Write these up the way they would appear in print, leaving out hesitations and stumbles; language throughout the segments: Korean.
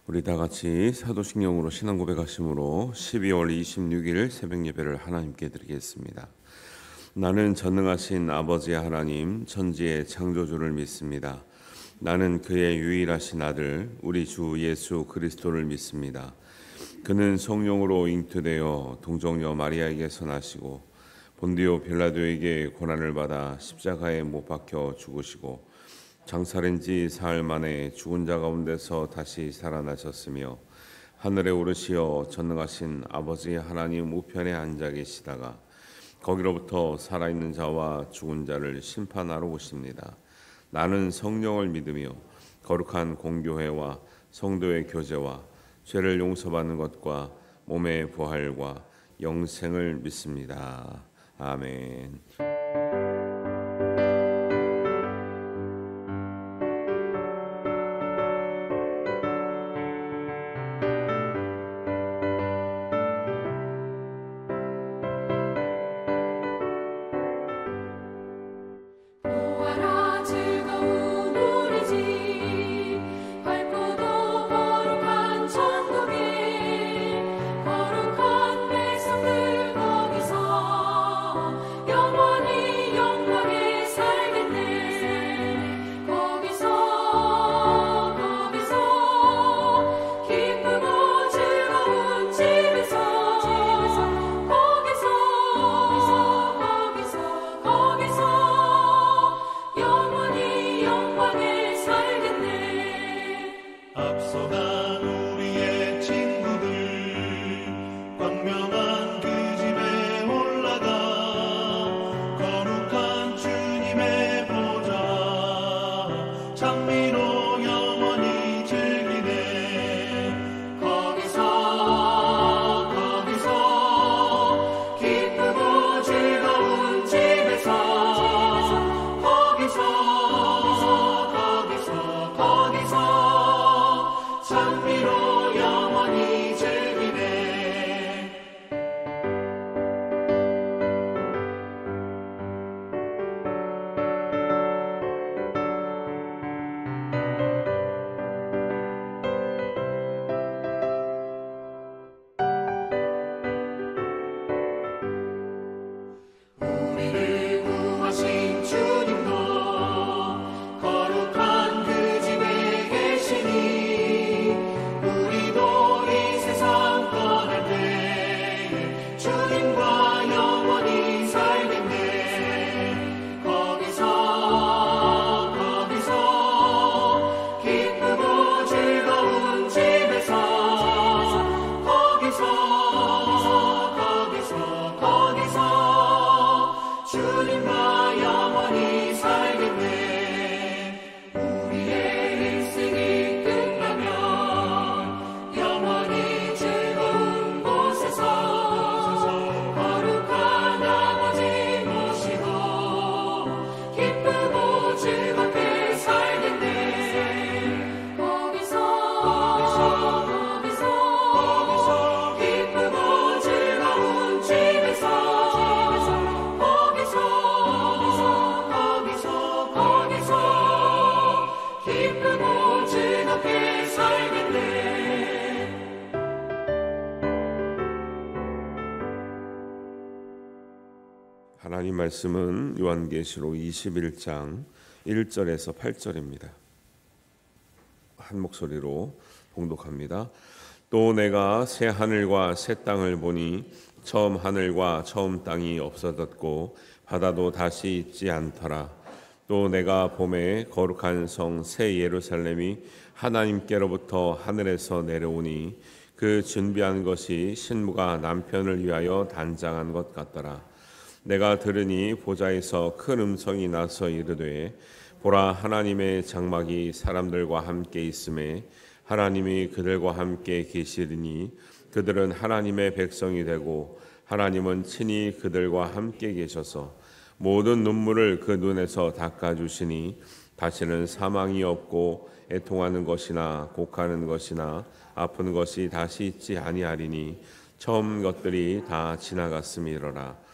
우리 다 같이 사도신경으로 신앙 고백하심으로 12월 26일 새벽 예배를 하나님께 드리겠습니다. 나는 전능하신 아버지 하나님 천지의 창조주를 믿습니다. 나는 그의 유일하신 아들 우리 주 예수 그리스도를 믿습니다. 그는 성령으로 잉태되어 동정녀 마리아에게서 나시고 본디오 빌라도에게 고난을 받아 십자가에 못 박혀 죽으시고 장사된 지 사흘 만에 죽은 자 가운데서 다시 살아나셨으며 하늘에 오르시어 전능하신 아버지 하나님 우편에 앉아 계시다가 거기로부터 살아있는 자와 죽은 자를 심판하러 오십니다. 나는 성령을 믿으며 거룩한 공교회와 성도의 교제와 죄를 용서받는 것과 몸의 부활과 영생을 믿습니다. 아멘. 하나님 말씀은 요한계시록 21장 1절에서 8절입니다. 한 목소리로 봉독합니다. 또 내가 새 하늘과 새 땅을 보니 처음 하늘과 처음 땅이 없어졌고 바다도 다시 있지 않더라. 또 내가 봄에 거룩한 성 새 예루살렘이 하나님께로부터 하늘에서 내려오니 그 준비한 것이 신부가 남편을 위하여 단장한 것 같더라. 내가 들으니 보좌에서 큰 음성이 나서 이르되 보라 하나님의 장막이 사람들과 함께 있음에 하나님이 그들과 함께 계시리니 그들은 하나님의 백성이 되고 하나님은 친히 그들과 함께 계셔서 모든 눈물을 그 눈에서 닦아주시니 다시는 사망이 없고 애통하는 것이나 곡하는 것이나 아픈 것이 다시 있지 아니하리니 처음 것들이 다 지나갔음이로라.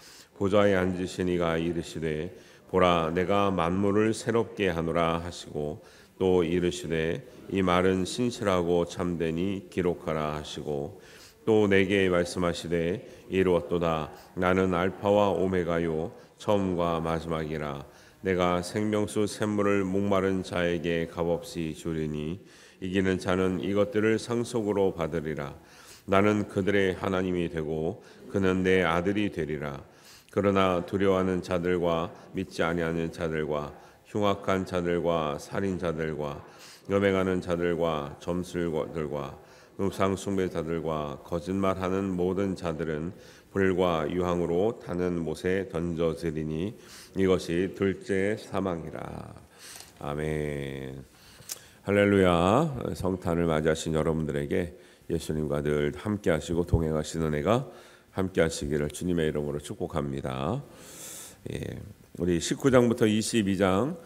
보좌에 앉으신 이가 이르시되 보라 내가 만물을 새롭게 하노라 하시고 또 이르시되 이 말은 신실하고 참되니 기록하라 하시고 또 내게 말씀하시되 이루었도다. 나는 알파와 오메가요 처음과 마지막이라. 내가 생명수 샘물을 목마른 자에게 값없이 주리니 이기는 자는 이것들을 상속으로 받으리라. 나는 그들의 하나님이 되고 그는 내 아들이 되리라. 그러나 두려워하는 자들과 믿지 아니하는 자들과 흉악한 자들과 살인자들과 여행하는 자들과 점술들과 우상 숭배자들과 거짓말하는 모든 자들은 불과 유황으로 타는 못에 던져지리니 이것이 둘째 사망이라. 아멘. 할렐루야. 성탄을 맞이하신 여러분들에게 예수님과 늘 함께하시고 동행하시는 은혜가 함께하시기를 주님의 이름으로 축복합니다. 우리 19장부터 22장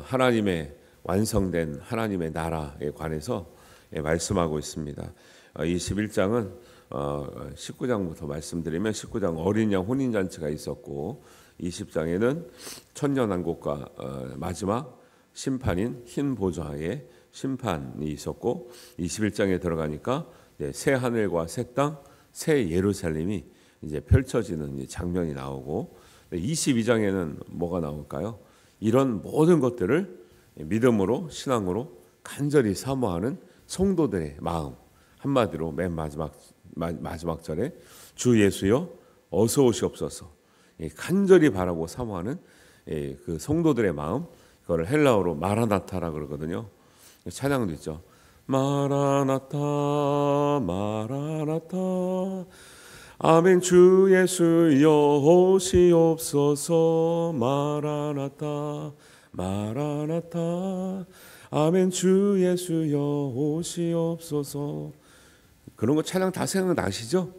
하나님의 완성된 하나님의 나라에 관해서 말씀하고 있습니다. 21장은 19장부터 말씀드리면 19장 어린 양 혼인잔치가 있었고 20장에는 천년왕국과 마지막 심판인 흰 보좌의 심판이 있었고 21장에 들어가니까 새 하늘과 새 땅, 새 예루살렘이 이제 펼쳐지는 장면이 나오고 22장에는 뭐가 나올까요? 이런 모든 것들을 믿음으로 신앙으로 간절히 사모하는 성도들의 마음, 한마디로 맨 마지막 절에 주 예수여 어서 오시옵소서 간절히 바라고 사모하는 그 성도들의 마음, 그거를 헬라어로 마라나타라 그러거든요. 찬양도 있죠. 마라나타 마라나타 아멘. 주 예수여 오시옵소서 마라나타 마라나타 아멘. 주 예수여 오시옵소서. 그런 거 찬양 다 생각나시죠?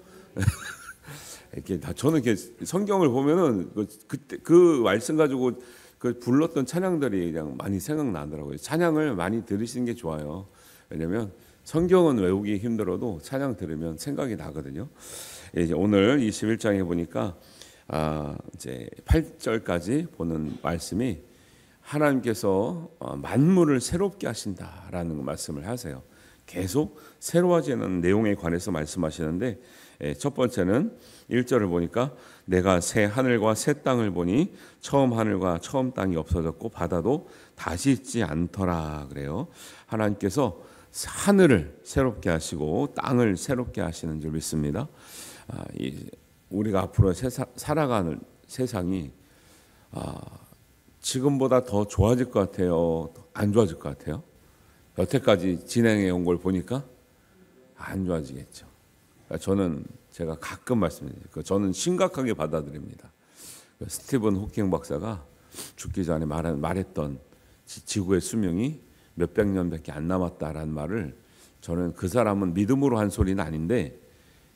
이렇게 다 저는 이렇게 성경을 보면은 그때 그 말씀 가지고 그 불렀던 찬양들이 그냥 많이 생각나더라고요. 찬양을 많이 들으시는 게 좋아요. 왜냐면 성경은 외우기 힘들어도 찬양 들으면 생각이 나거든요. 이제 오늘 21장에 보니까 이제 8절까지 보는 말씀이 하나님께서 만물을 새롭게 하신다라는 말씀을 하세요. 계속 새로워지는 내용에 관해서 말씀하시는데 첫 번째는 1절을 보니까 내가 새 하늘과 새 땅을 보니 처음 하늘과 처음 땅이 없어졌고 바다도 다시 있지 않더라 그래요. 하나님께서 하늘을 새롭게 하시고 땅을 새롭게 하시는 줄 믿습니다. 우리가 앞으로 살아가는 세상이 지금보다 더 좋아질 것 같아요? 안 좋아질 것 같아요? 여태까지 진행해 온 걸 보니까 안 좋아지겠죠. 저는 제가 가끔 말씀드려요. 저는 심각하게 받아들입니다. 스티븐 호킹 박사가 죽기 전에 말했던 지구의 수명이 몇백 년밖에 안 남았다라는 말을 저는 그 사람은 믿음으로 한 소리는 아닌데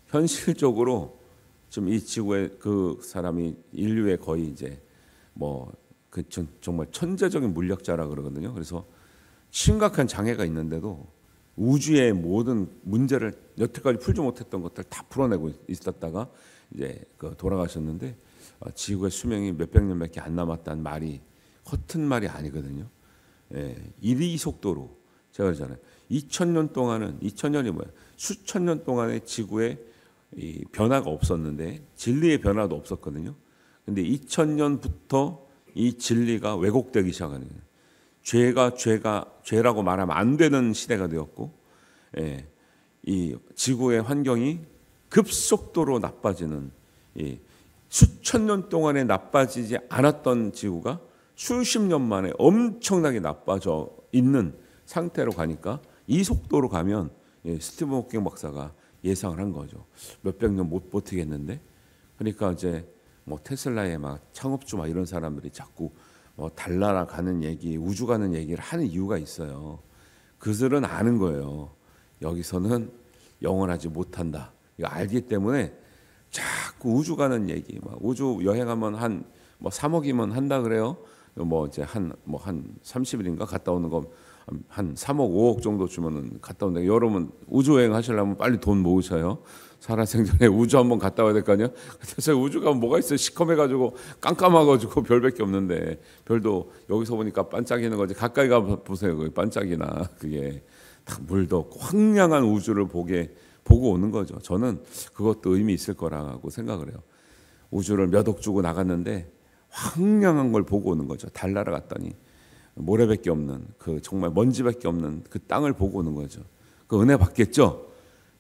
현실적으로 지금 이 지구의 그 사람이 인류의 거의 이제 정말 천재적인 물리학자라 그러거든요. 그래서 심각한 장애가 있는데도 우주의 모든 문제를 여태까지 풀지 못했던 것들 다 풀어내고 있었다가 이제 돌아가셨는데 지구의 수명이 몇백 년밖에 안 남았다는 말이 허튼 말이 아니거든요. 이 속도로 제가 그러잖아요. 2000년 동안은 2000년이 뭐야? 수천 년 동안의 지구에 이 변화가 없었는데 진리의 변화도 없었거든요. 근데 2000년부터 이 진리가 왜곡되기 시작하는 거예요. 죄라고 말하면 안 되는 시대가 되었고, 이 지구의 환경이 급속도로 나빠지는, 수천 년 동안에 나빠지지 않았던 지구가 수십 년 만에 엄청나게 나빠져 있는 상태로 가니까 이 속도로 가면 스티븐 호킹 박사가 예상을 한 거죠. 몇백 년 못 버티겠는데, 그러니까 이제 테슬라의 창업주 이런 사람들이 자꾸 달나라 가는 얘기, 우주 가는 얘기를 하는 이유가 있어요. 그들은 아는 거예요. 여기서는 영원하지 못한다. 이거 알기 때문에 자꾸 우주 가는 얘기, 우주 여행하면 한 3억이면 한다 그래요. 이제 한 30일인가 갔다 오는 거 한 3억 5억 정도 주면은 갔다 온다. 여러분 우주 여행 하시려면 빨리 돈 모으셔요. 살아생전에 우주 한번 갔다 와야 될 거 아니야? 그래서 우주 가면 뭐가 있어요? 시커매가지고 깜깜해가지고 별밖에 없는데, 별도 여기서 보니까 반짝이는 거지. 가까이 가 보세요. 그 반짝이나 그게 다 물도 없고 황량한 우주를 보고 오는 거죠. 저는 그것도 의미 있을 거라고 생각을 해요. 우주를 몇 억 주고 나갔는데 황량한 걸 보고 오는 거죠. 달 날아갔더니 모래밖에 없는, 그 정말 먼지밖에 없는 그 땅을 보고 오는 거죠. 그 은혜 받겠죠?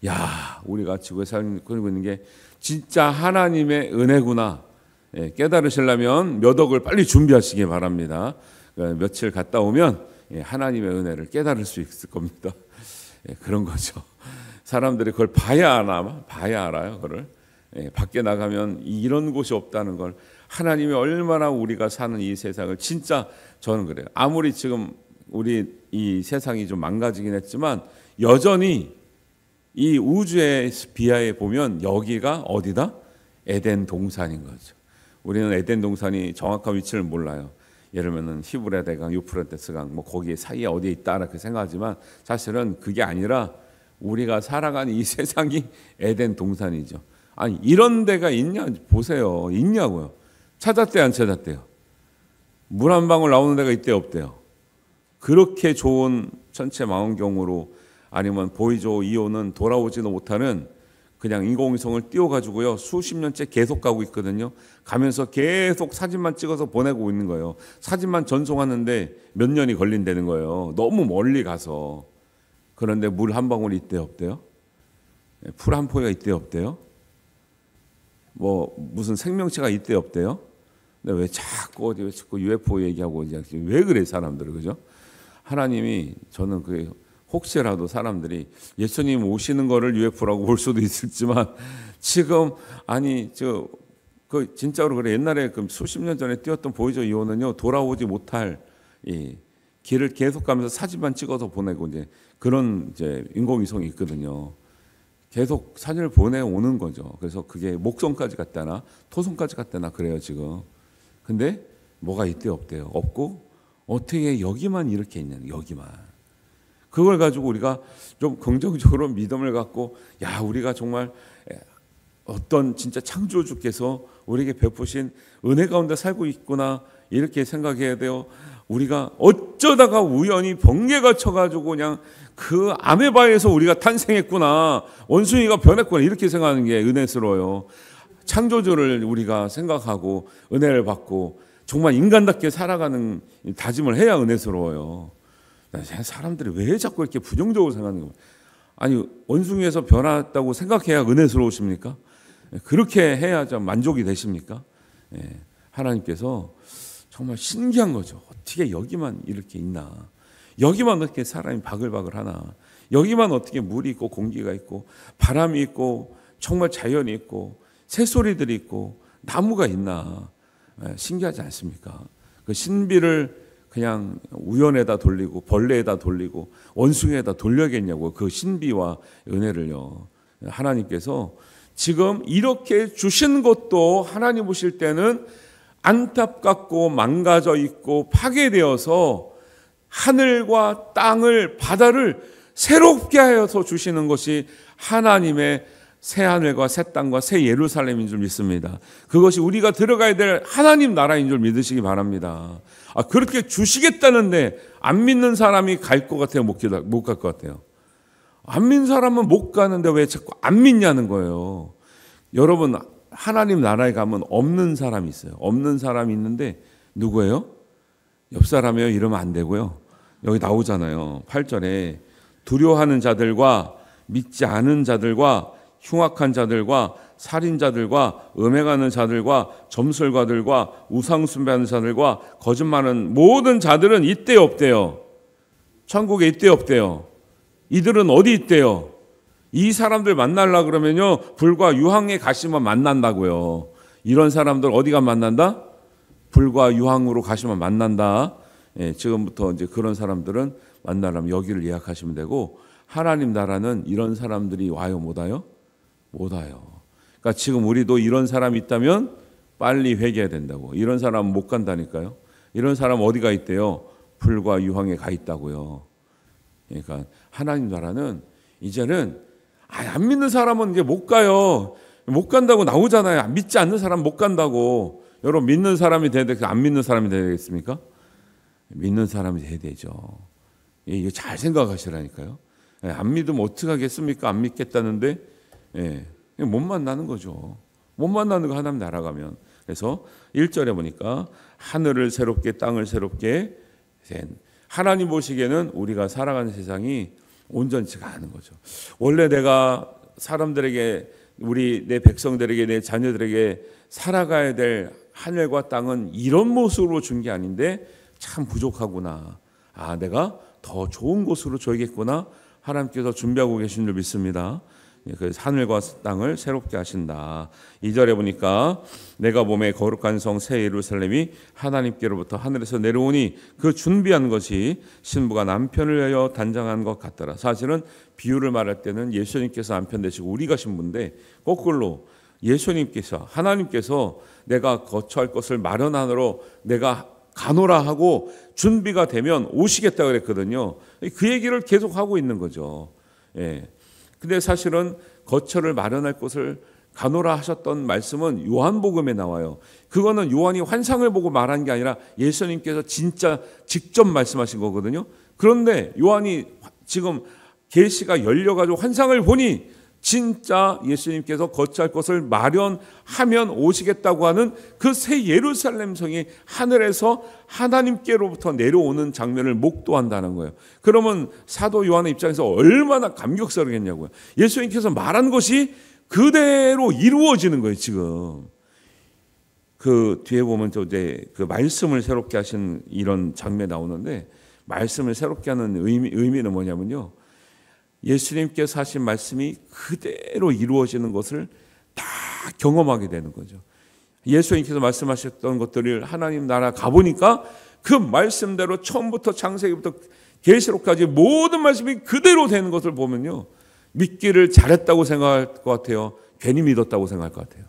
야, 우리가 지구에 살고 있는 게 진짜 하나님의 은혜구나. 깨달으시려면 몇 억을 빨리 준비하시기 바랍니다. 며칠 갔다 오면 하나님의 은혜를 깨달을 수 있을 겁니다. 그런 거죠. 사람들이 그걸 봐야 알아요. 그걸. 밖에 나가면 이런 곳이 없다는 걸, 하나님이 얼마나 우리가 사는 이 세상을, 진짜 저는 그래요. 아무리 지금 우리 이 세상이 좀 망가지긴 했지만 여전히 이 우주에 비하해 보면 여기가 어디다? 에덴 동산인 거죠. 우리는 에덴 동산이 정확한 위치를 몰라요. 예를 들면 히브리 대강, 유프라테스 강, 뭐 거기 사이에 어디에 있다 이렇게 생각하지만 사실은 그게 아니라 우리가 살아가는 이 세상이 에덴 동산이죠. 아니, 이런 데가 있냐 보세요. 있냐고요. 찾았대요, 안 찾았대요? 물 한 방울 나오는 데가 있대요, 없대요? 그렇게 좋은 천체 망원경으로, 아니면 보이조 2호는 돌아오지도 못하는 그냥 인공위성을 띄워가지고요, 수십 년째 계속 가고 있거든요. 가면서 계속 사진만 찍어서 보내고 있는 거예요. 사진만 전송하는데 몇 년이 걸린다는 거예요. 너무 멀리 가서. 그런데 물 한 방울이 있대요, 없대요? 풀 한 포기가 있대요, 없대요? 뭐 무슨 생명체가 있대요, 없대요? 근데 왜 자꾸 UFO 얘기하고 왜 그래 사람들은, 그죠? 하나님이, 저는 그 혹시라도 사람들이 예수님 오시는 거를 UFO라고 볼 수도 있을지만, 지금 아니 그 진짜로 그래. 옛날에 그 수십 년 전에 띄웠던 보이저 2호는요, 돌아오지 못할 이 길을 계속 가면서 사진만 찍어서 보내고 이제 그런 이제 인공위성이 있거든요. 계속 사진을 보내오는 거죠. 그래서 그게 목성까지 갔다나 토성까지 갔다나 그래요 지금. 근데 뭐가 있대요, 없대요? 없고, 어떻게 여기만 이렇게 있냐는, 여기만. 그걸 가지고 우리가 좀 긍정적으로 믿음을 갖고, 야, 우리가 정말 어떤 진짜 창조주께서 우리에게 베푸신 은혜 가운데 살고 있구나, 이렇게 생각해야 돼요. 우리가 어쩌다가 우연히 번개가 쳐가지고 그냥 그 아메바에서 우리가 탄생했구나, 원숭이가 변했구나, 이렇게 생각하는 게 은혜스러워요. 창조주를 우리가 생각하고 은혜를 받고 정말 인간답게 살아가는 다짐을 해야 은혜스러워요. 사람들이 왜 자꾸 이렇게 부정적으로 생각하는 거예요? 아니, 원숭이에서 변했다고 생각해야 은혜스러우십니까? 그렇게 해야 좀 만족이 되십니까? 하나님께서 정말 신기한 거죠. 어떻게 여기만 이렇게 있나? 여기만 어떻게 사람이 바글바글 하나? 여기만 어떻게 물이 있고 공기가 있고 바람이 있고 정말 자연이 있고 새소리들이 있고 나무가 있나? 신기하지 않습니까? 그 신비를 그냥 우연에다 돌리고 벌레에다 돌리고 원숭이에다 돌려야겠냐고, 그 신비와 은혜를요. 하나님께서 지금 이렇게 주신 것도 하나님 보실 때는 안타깝고 망가져 있고 파괴되어서 하늘과 땅을, 바다를 새롭게 하여서 주시는 것이 하나님의 새 하늘과 새 땅과 새 예루살렘인 줄 믿습니다. 그것이 우리가 들어가야 될 하나님 나라인 줄 믿으시기 바랍니다. 그렇게 주시겠다는데 안 믿는 사람이 갈 것 같아요? 못 갈 것 같아요? 안 믿는 사람은 못 가는데 왜 자꾸 안 믿냐는 거예요. 여러분, 하나님 나라에 가면 없는 사람이 있어요. 없는 사람이 있는데 누구예요? 옆 사람이에요? 이러면 안 되고요. 여기 나오잖아요. 8절에 두려워하는 자들과 믿지 않은 자들과 흉악한 자들과 살인자들과 음행하는 자들과 점술가들과 우상 숭배하는 자들과 거짓말하는 모든 자들은 있대요, 없대요? 천국에 있대요, 없대요? 이들은 어디 있대요? 이 사람들 만나려고 그러면요, 불과 유황에 가시면 만난다고요. 이런 사람들 어디가 만난다? 불과 유황으로 가시면 만난다. 지금부터 이제 그런 사람들은 만나려면 여기를 예약하시면 되고, 하나님 나라는 이런 사람들이 와요, 못 와요? 못 와요. 그러니까 지금 우리도 이런 사람이 있다면 빨리 회개해야 된다고. 이런 사람은 못 간다니까요. 이런 사람 어디가 있대요? 불과 유황에 가 있다고요. 그러니까 하나님 나라는 이제는 안 믿는 사람은 이제 못 가요. 못 간다고 나오잖아요. 믿지 않는 사람 못 간다고. 여러분 믿는 사람이 돼야 되겠습니까? 안 믿는 사람이 돼야 되겠습니까? 믿는 사람이 돼야 되죠. 이거 잘 생각하시라니까요. 안 믿으면 어떻게 하겠습니까? 안 믿겠다는데 못 만나는 거죠. 못 만나는 거 하나님 날아가면. 그래서 1절에 보니까 하늘을 새롭게 땅을 새롭게 하나님 보시기에는 우리가 살아가는 세상이 온전치가 않은 거죠. 원래 내가 사람들에게 내 백성들에게 내 자녀들에게 살아가야 될 하늘과 땅은 이런 모습으로 준 게 아닌데 참 부족하구나. 내가 더 좋은 곳으로 줘야겠구나. 하나님께서 준비하고 계신 줄 믿습니다. 그래서 하늘과 땅을 새롭게 하신다. 2절에 보니까 내가 봄에 거룩한 성 새 예루살렘이 하나님께로부터 하늘에서 내려오니 그 준비한 것이 신부가 남편을 위하여 단장한 것 같더라. 사실은 비유를 말할 때는 예수님께서 남편 되시고 우리가 신부인데 거꾸로 예수님께서 하나님께서 내가 거처할 것을 마련하느라 내가 가노라 하고 준비가 되면 오시겠다 그랬거든요. 그 얘기를 계속 하고 있는 거죠. 근데 사실은 거처를 마련할 곳을 가노라 하셨던 말씀은 요한복음에 나와요. 그거는 요한이 환상을 보고 말한 게 아니라 예수님께서 진짜 직접 말씀하신 거거든요. 그런데 요한이 지금 계시가 열려가지고 환상을 보니 진짜 예수님께서 거처할 것을 마련하면 오시겠다고 하는 그 새 예루살렘 성이 하늘에서 하나님께로부터 내려오는 장면을 목도한다는 거예요. 그러면 사도 요한의 입장에서 얼마나 감격스럽겠냐고요. 예수님께서 말한 것이 그대로 이루어지는 거예요. 지금 그 뒤에 보면 또 이제 그 말씀을 새롭게 하신 이런 장면이 나오는데 말씀을 새롭게 하는 의미는 뭐냐면요. 예수님께서 하신 말씀이 그대로 이루어지는 것을 다 경험하게 되는 거죠. 예수님께서 말씀하셨던 것들을 하나님 나라 가보니까 그 말씀대로 처음부터 창세기부터 계시록까지 모든 말씀이 그대로 되는 것을 보면요. 믿기를 잘했다고 생각할 것 같아요. 괜히 믿었다고 생각할 것 같아요.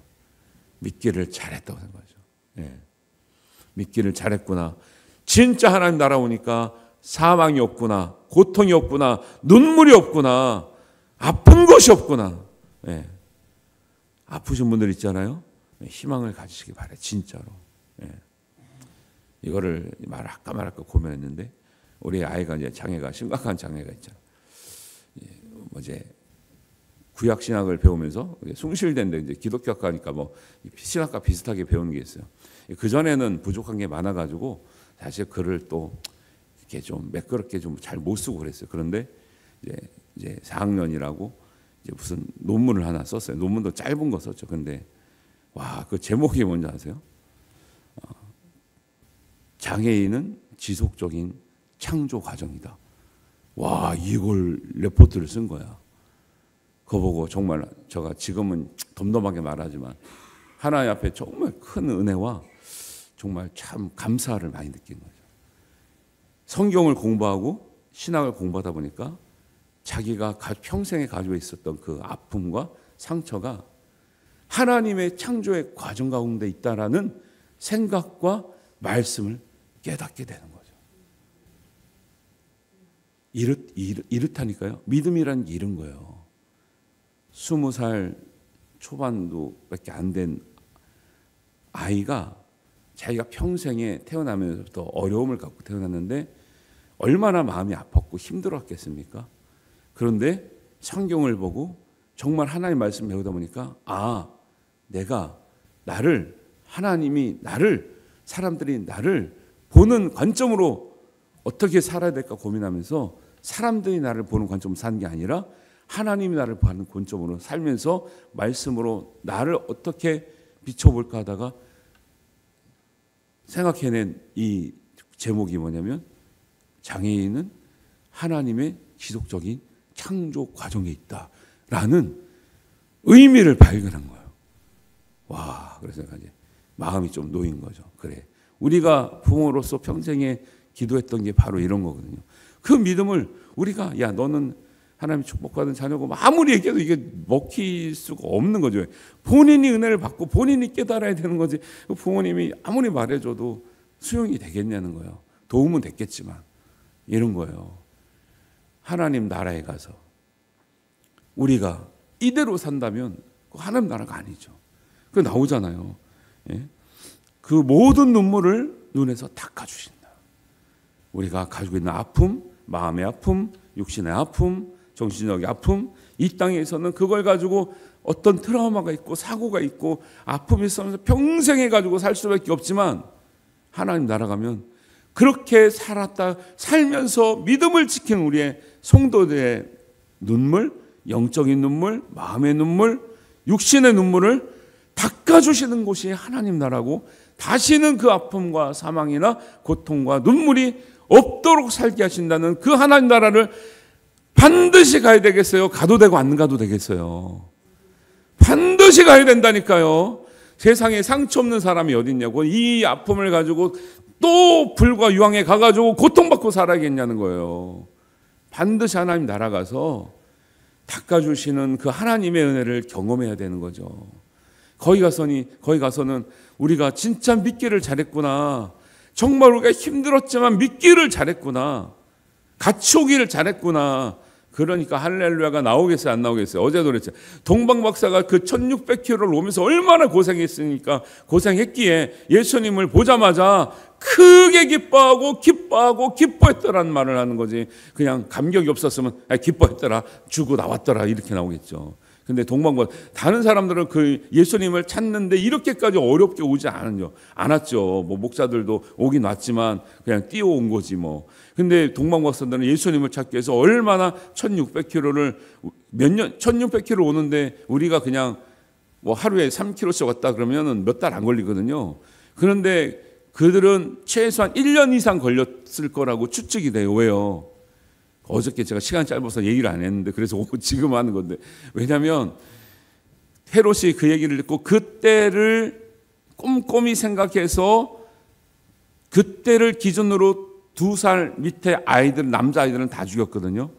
믿기를 잘했다고 생각하죠. 믿기를 잘했구나. 진짜 하나님 나라 오니까 사망이 없구나. 고통이 없구나. 눈물이 없구나. 아픈 것이 없구나. 아프신 분들 있잖아요. 희망을 가지시기 바래. 진짜로. 이거를 말할까 말할까 고민했는데 우리 아이가 이제 장애가 심각한 장애가 있잖아요. 이제 구약 신학을 배우면서 숭실된데 이제 기독교학과니까 뭐 신학과 비슷하게 배우는 게 있어요. 그 전에는 부족한 게 많아가지고 사실 글을 또 이렇게 좀 매끄럽게 좀 잘 못 쓰고 그랬어요. 그런데 이제 4학년이라고 이제 무슨 논문을 하나 썼어요. 논문도 짧은 거 썼죠. 근데 그 제목이 뭔지 아세요? 장애인은 지속적인 창조 과정이다. 이걸 레포트를 쓴 거야. 그거 보고 정말 제가 지금은 덤덤하게 말하지만 하나님 앞에 정말 큰 은혜와 정말 참 감사를 많이 느낀 거죠. 성경을 공부하고 신학을 공부하다 보니까 자기가 평생에 가지고 있었던 그 아픔과 상처가 하나님의 창조의 과정 가운데 있다라는 생각과 말씀을 깨닫게 되는 거죠. 이렇다니까요. 믿음이란 게 이런 거예요. 20살 초반도밖에 안 된 아이가 자기가 평생에 태어나면서부터 어려움을 갖고 태어났는데 얼마나 마음이 아팠고 힘들었겠습니까? 그런데 성경을 보고 정말 하나님 말씀 배우다 보니까 내가 하나님이 사람들이 나를 보는 관점으로 어떻게 살아야 될까 고민하면서 사람들이 나를 보는 관점으로 사는 게 아니라 하나님이 나를 보는 관점으로 살면서 말씀으로 나를 어떻게 비춰볼까 하다가 생각해낸 이 제목이 뭐냐면 장애인은 하나님의 지속적인 창조 과정에 있다라는 의미를 발견한 거예요. 그래서 이제 마음이 좀 놓인 거죠. 그래, 우리가 부모로서 평생에 기도했던 게 바로 이런 거거든요. 그 믿음을 우리가 너는 하나님 축복받은 자녀고 아무리 얘기해도 이게 먹힐 수가 없는 거죠. 본인이 은혜를 받고 본인이 깨달아야 되는 거지 부모님이 아무리 말해줘도 수용이 되겠냐는 거예요. 도움은 됐겠지만 이런 거예요. 하나님 나라에 가서 우리가 이대로 산다면 하나님 나라가 아니죠. 그 나오잖아요. 예? 그 모든 눈물을 눈에서 닦아주신다. 우리가 가지고 있는 아픔, 마음의 아픔, 육신의 아픔, 정신적인 아픔, 이 땅에서는 그걸 가지고 어떤 트라우마가 있고 사고가 있고 아픔이 있으면서 평생 가지고 살 수밖에 없지만 하나님 나라 가면 그렇게 살면서 믿음을 지킨 우리의 성도들의 눈물, 영적인 눈물, 마음의 눈물, 육신의 눈물을 닦아주시는 곳이 하나님 나라고 다시는 그 아픔과 사망이나 고통과 눈물이 없도록 살게 하신다는 그 하나님 나라를 반드시 가야 되겠어요? 가도 되고 안 가도 되겠어요? 반드시 가야 된다니까요. 세상에 상처 없는 사람이 어디 있냐고. 이 아픔을 가지고 또 불과 유황에 가가지고 고통받고 살아야겠냐는 거예요. 반드시 하나님 나라 가서 닦아주시는 그 하나님의 은혜를 경험해야 되는 거죠. 거기 가서는 우리가 진짜 믿기를 잘했구나. 정말 우리가 힘들었지만 믿기를 잘했구나. 같이 오기를 잘했구나. 그러니까 할렐루야가 나오겠어요, 안 나오겠어요? 어제도 그랬죠. 동방 박사가 그 1600km를 오면서 얼마나 고생했으니까 고생했기에 예수님을 보자마자 크게 기뻐했더라는 말을 하는 거지. 그냥 감격이 없었으면 기뻐했더라, 주고 나왔더라 이렇게 나오겠죠. 근데 다른 사람들은 그 예수님을 찾는데 이렇게까지 어렵게 오지 않았죠. 뭐 목사들도 오긴 왔지만 그냥 뛰어온 거지 뭐. 근데 동방박사들은 예수님을 찾기 위해서 얼마나 1600km를 1600km 오는데 우리가 그냥 뭐 하루에 3km씩 왔다 그러면은 몇 달 안 걸리거든요. 그런데 그들은 최소한 1년 이상 걸렸을 거라고 추측이 돼요. 왜요? 어저께 제가 시간이 짧아서 얘기를 안 했는데 그래서 지금 하는 건데, 왜냐하면 헤롯이 그 얘기를 듣고 그때를 꼼꼼히 생각해서 그때를 기준으로 2살 밑에 아이들, 남자아이들은 다 죽였거든요.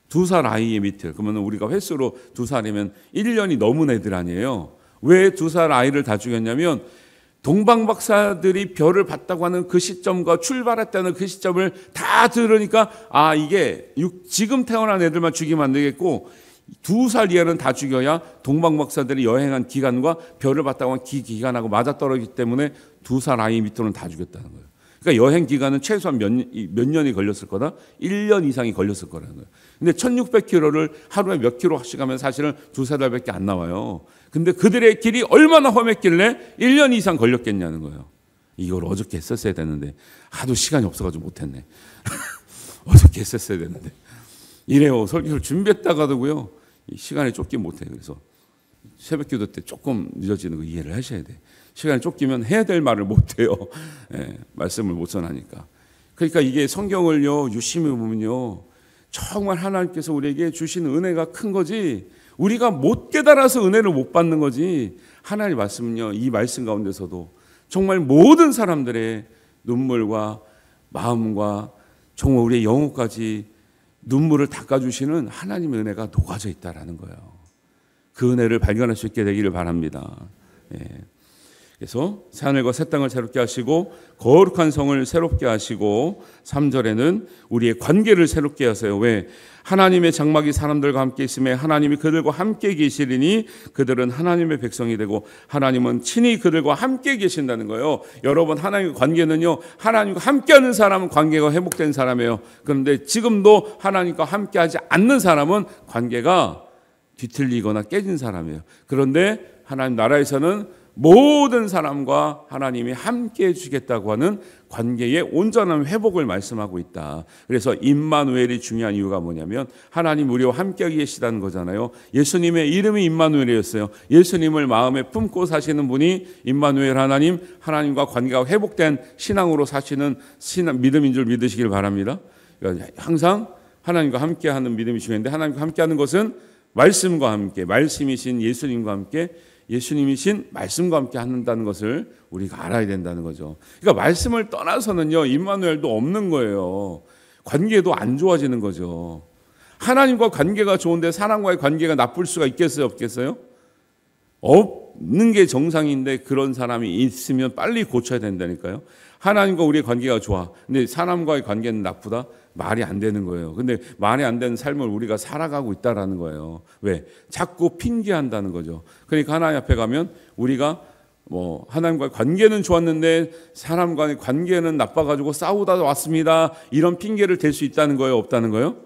2살 아이의 밑에. 그러면 우리가 횟수로 2살이면 1년이 넘은 애들 아니에요. 왜 2살 아이를 다 죽였냐면 동방박사들이 별을 봤다고 하는 그 시점과 출발했다는 그 시점을 다 들으니까 이게 지금 태어난 애들만 죽이면 안 되겠고 2살 이하는 다 죽여야 동방박사들이 여행한 기간과 별을 봤다고 하는 기간하고 맞아떨어지기 때문에 2살 아이 밑으로는 다 죽였다는 거예요. 그러니까 여행 기간은 최소한 몇 년이 걸렸을 거다? 1년 이상이 걸렸을 거라는 거예요. 근데 1600km를 하루에 몇 킬로씩 하면 사실은 2-3달밖에 안 나와요. 근데 그들의 길이 얼마나 험했길래 1년 이상 걸렸겠냐는 거예요. 이걸 어저께 했었어야 되는데 하도 시간이 없어가지고 못했네. 어저께 했었어야 되는데. 이래요. 설교를 준비했다가도고요. 시간에 쫓기면 못해요. 그래서 새벽기도 때 조금 늦어지는 거 이해를 하셔야 돼. 시간이 쫓기면 해야 될 말을 못해요. 말씀을 못 전하니까. 그러니까 이게 성경을요 유심히 보면요 정말 하나님께서 우리에게 주시는 은혜가 큰 거지 우리가 못 깨달아서 은혜를 못 받는 거지. 하나님의 말씀은요 이 말씀 가운데서도 정말 모든 사람들의 눈물과 마음과 정말 우리의 영혼까지 눈물을 닦아주시는 하나님의 은혜가 녹아져 있다라는 거예요. 그 은혜를 발견할 수 있게 되기를 바랍니다. 그래서 새하늘과 새 땅을 새롭게 하시고 거룩한 성을 새롭게 하시고 3절에는 우리의 관계를 새롭게 하세요. 왜? 하나님의 장막이 사람들과 함께 있음에 하나님이 그들과 함께 계시리니 그들은 하나님의 백성이 되고 하나님은 친히 그들과 함께 계신다는 거예요. 여러분 하나님의 관계는요 하나님과 함께하는 사람은 관계가 회복된 사람이에요. 그런데 지금도 하나님과 함께하지 않는 사람은 관계가 뒤틀리거나 깨진 사람이에요. 그런데 하나님 나라에서는 모든 사람과 하나님이 함께 해주시겠다고 하는 관계의 온전한 회복을 말씀하고 있다. 그래서 임마누엘이 중요한 이유가 뭐냐면 하나님 우리와 함께 계시다는 거잖아요. 예수님의 이름이 임마누엘이었어요. 예수님을 마음에 품고 사시는 분이 임마누엘 하나님, 하나님과 관계가 회복된 신앙으로 사시는 믿음인 줄 믿으시길 바랍니다. 그러니까 항상 하나님과 함께하는 믿음이 중요한데 하나님과 함께하는 것은 말씀과 함께, 말씀이신 예수님과 함께 예수님이신 말씀과 함께 한다는 것을 우리가 알아야 된다는 거죠. 그러니까 말씀을 떠나서는요 임마누엘도 없는 거예요. 관계도 안 좋아지는 거죠. 하나님과 관계가 좋은데 사람과의 관계가 나쁠 수가 있겠어요, 없겠어요? 없는 게 정상인데 그런 사람이 있으면 빨리 고쳐야 된다니까요. 하나님과 우리의 관계가 좋아. 근데 사람과의 관계는 나쁘다? 말이 안 되는 거예요. 근데 말이 안 되는 삶을 우리가 살아가고 있다라는 거예요. 왜? 자꾸 핑계한다는 거죠. 그러니까 하나님 앞에 가면 우리가 하나님과의 관계는 좋았는데 사람과의 관계는 나빠가지고 싸우다 왔습니다. 이런 핑계를 댈 수 있다는 거예요? 없다는 거예요?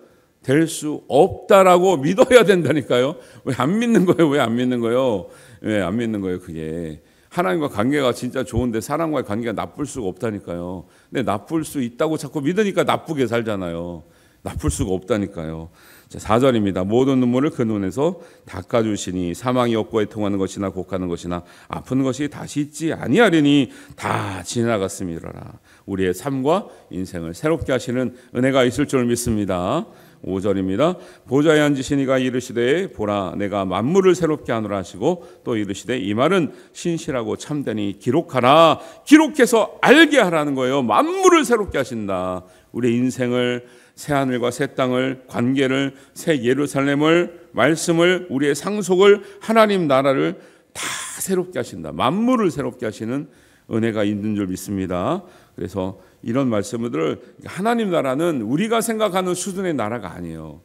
될 수 없다라고 믿어야 된다니까요. 왜 안 믿는 거예요? 왜 안 믿는 거예요? 왜 안 믿는 거예요? 그게 하나님과 관계가 진짜 좋은데 사람과의 관계가 나쁠 수가 없다니까요. 근데 나쁠 수 있다고 자꾸 믿으니까 나쁘게 살잖아요. 나쁠 수가 없다니까요. 자, 4절입니다. 모든 눈물을 그 눈에서 닦아주시니 사망이 없고 애통하는 것이나 곡하는 것이나 아픈 것이 다시 있지 아니하리니 다 지나갔음이로라. 우리의 삶과 인생을 새롭게 하시는 은혜가 있을 줄 믿습니다. 5절입니다. 보좌에 앉으시니가 이르시되 보라 내가 만물을 새롭게 하노라 하시고 또 이르시되 이 말은 신실하고 참되니 기록하라. 기록해서 알게 하라는 거예요. 만물을 새롭게 하신다. 우리의 인생을 새하늘과 새 땅을 관계를 새 예루살렘을 말씀을 우리의 상속을 하나님 나라를 다 새롭게 하신다. 만물을 새롭게 하시는 은혜가 있는 줄 믿습니다. 그래서 이런 말씀들을 하나님 나라는 우리가 생각하는 수준의 나라가 아니에요.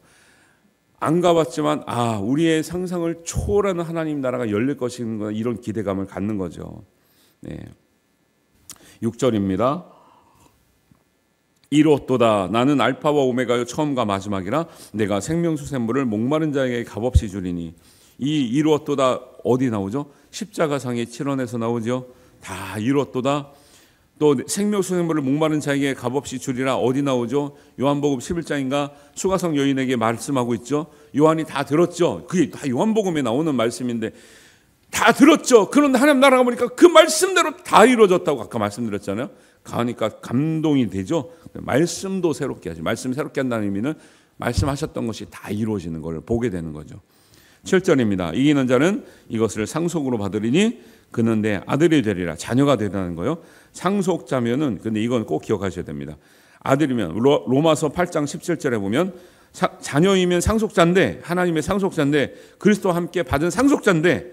안 가봤지만 우리의 상상을 초월하는 하나님 나라가 열릴 것인가 이런 기대감을 갖는 거죠. 네. 6절입니다. 이로또다 나는 알파와 오메가요 처음과 마지막이라 내가 생명수 샘물을 목마른 자에게 값없이 주리니. 이 이루었도다 어디 나오죠? 십자가상의 7원에서 나오죠. 다 이루었도다. 또 생명수 샘물을 목마른 자에게 값없이 주리라 어디 나오죠? 요한복음 11장인가 수가성 여인에게 말씀하고 있죠. 요한이 다 들었죠. 그게 다 요한복음에 나오는 말씀인데 다 들었죠. 그런데 하나님 나라가 보니까 그 말씀대로 다 이루어졌다고 아까 말씀드렸잖아요. 가니까 감동이 되죠. 말씀도 새롭게 하지. 말씀 새롭게 한다는 의미는 말씀하셨던 것이 다 이루어지는 걸 보게 되는 거죠. 7절입니다. 이기는 자는 이것을 상속으로 받으리니 그는 내 아들이 되리라. 자녀가 되라는 거예요. 상속자면은 근데 이건 꼭 기억하셔야 됩니다. 아들이면 로마서 8장 17절에 보면 자녀이면 상속자인데 하나님의 상속자인데 그리스도와 함께 받은 상속자인데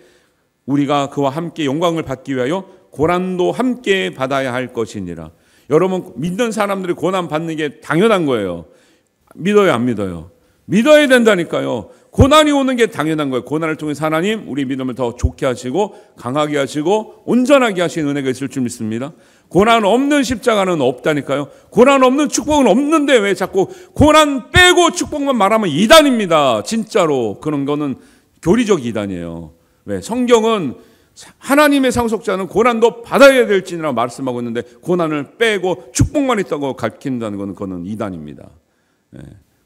우리가 그와 함께 영광을 받기 위하여 고난도 함께 받아야 할 것이니라. 여러분 믿는 사람들이 고난 받는 게 당연한 거예요. 믿어요 안 믿어요? 믿어야 된다니까요. 고난이 오는 게 당연한 거예요. 고난을 통해서 하나님 우리 믿음을 더 좋게 하시고 강하게 하시고 온전하게 하시는 은혜가 있을 줄 믿습니다. 고난 없는 십자가는 없다니까요. 고난 없는 축복은 없는데 왜 자꾸 고난 빼고 축복만 말하면 이단입니다. 진짜로 그런 거는 교리적 이단이에요. 왜? 성경은 하나님의 상속자는 고난도 받아야 될지니라 말씀하고 있는데 고난을 빼고 축복만 있다고 가르친다는 것은 그거는 이단입니다.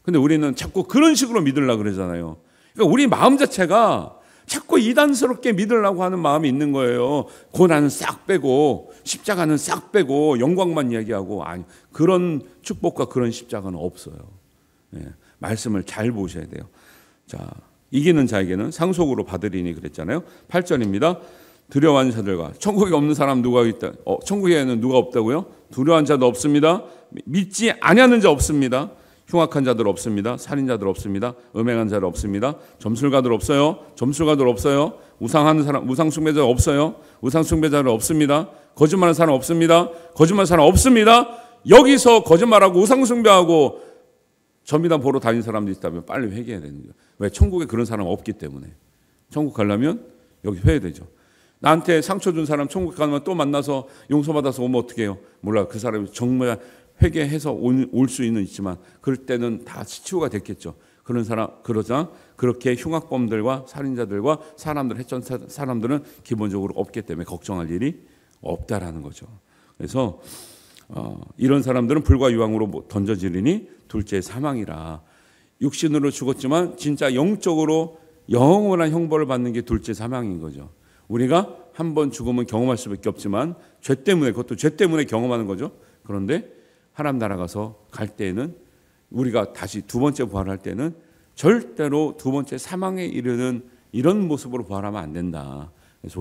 근데 우리는 자꾸 그런 식으로 믿으려고 그러잖아요. 그러니까 우리 마음 자체가 자꾸 이단스럽게 믿으려고 하는 마음이 있는 거예요. 고난은 싹 빼고 십자가는 싹 빼고 영광만 이야기하고 아니 그런 축복과 그런 십자가는 없어요. 말씀을 잘 보셔야 돼요. 자, 이기는 자에게는 상속으로 받으리니 그랬잖아요. 8절입니다. 두려워하는 자들과 천국에 없는 사람 누가 있다? 천국에는 누가 없다고요? 두려워하는 자도 없습니다. 믿지 아니하는 자 없습니다. 흉악한 자들 없습니다. 살인자들 없습니다. 음행한 자들 없습니다. 점술가들 없어요. 점술가들 없어요. 우상하는 사람, 우상 숭배자 없어요. 우상 숭배자들 없습니다. 거짓말하는 사람 없습니다. 거짓말하는 사람 없습니다. 여기서 거짓말하고 우상 숭배하고 점이나 보러 다니는 사람도 있다면 빨리 회개해야 되는 거예요. 왜? 천국에 그런 사람 없기 때문에. 천국 가려면 여기 회개되죠. 나한테 상처 준 사람 천국 가면 또 만나서 용서받아서 오면 어떻게 해요? 몰라. 그 사람이 정말 회개해서 올 수는 있지만 그럴 때는 다 치유가 됐겠죠. 그런 사람 그러자 그렇게 흉악범들과 살인자들과 사람들 해친 사람들은 기본적으로 없기 때문에 걱정할 일이 없다라는 거죠. 그래서 이런 사람들은 불과 유황으로 던져지리니 둘째 사망이라. 육신으로 죽었지만 진짜 영적으로 영원한 형벌을 받는 게 둘째 사망인 거죠. 우리가 한 번 죽으면 경험할 수밖에 없지만 죄 때문에 그것도 죄 때문에 경험하는 거죠. 그런데 하나님 나라 가서 갈 때에는 우리가 다시 두 번째 부활할 때는 절대로 두 번째 사망에 이르는 이런 모습으로 부활하면 안 된다. 그래서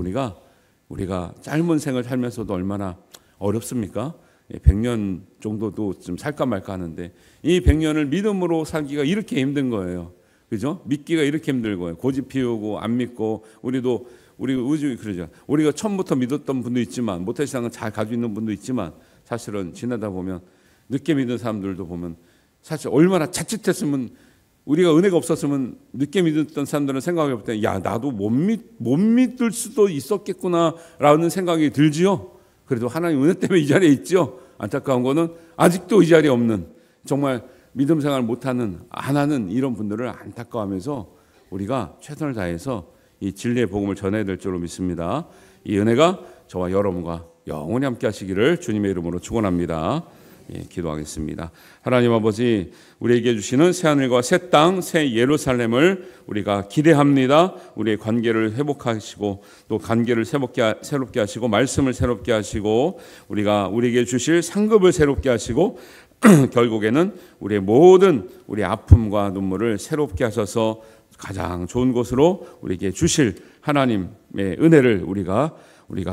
우리가 짧은 생을 살면서도 얼마나 어렵습니까? 100년 정도도 좀 살까 말까 하는데 이 100년을 믿음으로 살기가 이렇게 힘든 거예요. 그죠? 믿기가 이렇게 힘든 거예요. 고집 피우고 안 믿고 우리 우주 그러죠. 우리가 처음부터 믿었던 분도 있지만 모태신앙을 잘 가지고 있는 분도 있지만 사실은 지나다 보면 늦게 믿는 사람들도 보면 사실 얼마나 자칫했으면, 우리가 은혜가 없었으면 늦게 믿었던 사람들은 생각해 볼 때, 야, 나도 못 믿을 수도 있었겠구나라는 생각이 들지요. 그래도 하나님 은혜 때문에 이 자리에 있죠. 안타까운 거는 아직도 이 자리에 없는, 정말 믿음 생활 못하는, 안 하는 이런 분들을 안타까워하면서 우리가 최선을 다해서 이 진리의 복음을 전해야 될 줄로 믿습니다. 이 은혜가 저와 여러분과 영원히 함께 하시기를 주님의 이름으로 축원합니다. 기도하겠습니다. 하나님 아버지, 우리에게 주시는 새하늘과 새 땅, 새 예루살렘을 우리가 기대합니다. 우리의 관계를 회복하시고 또 관계를 새롭게 하시고 말씀을 새롭게 하시고 우리에게 주실 상급을 새롭게 하시고 결국에는 우리의 모든 우리의 아픔과 눈물을 새롭게 하셔서 가장 좋은 곳으로 우리에게 주실 하나님의 은혜를 우리가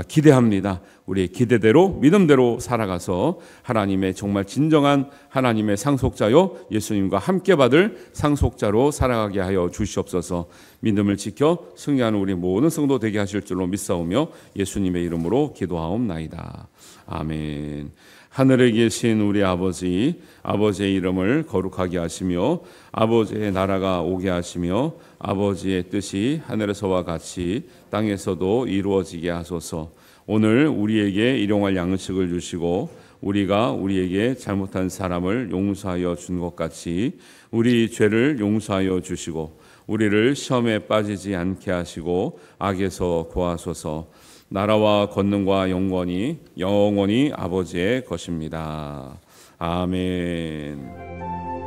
기대합니다. 우리의 기대대로 믿음대로 살아가서 하나님의 정말 진정한 하나님의 상속자요 예수님과 함께 받을 상속자로 살아가게 하여 주시옵소서. 믿음을 지켜 승리하는 우리 모든 성도 되게 하실 줄로 믿사오며 예수님의 이름으로 기도하옵나이다. 아멘. 하늘에 계신 우리 아버지, 아버지의 이름을 거룩하게 하시며 아버지의 나라가 오게 하시며 아버지의 뜻이 하늘에서와 같이 땅에서도 이루어지게 하소서. 오늘 우리에게 일용할 양식을 주시고 우리가 우리에게 잘못한 사람을 용서하여 준 것 같이 우리 죄를 용서하여 주시고 우리를 시험에 빠지지 않게 하시고 악에서 구하소서. 나라와 권능과 영원히 아버지의 것입니다. 아멘.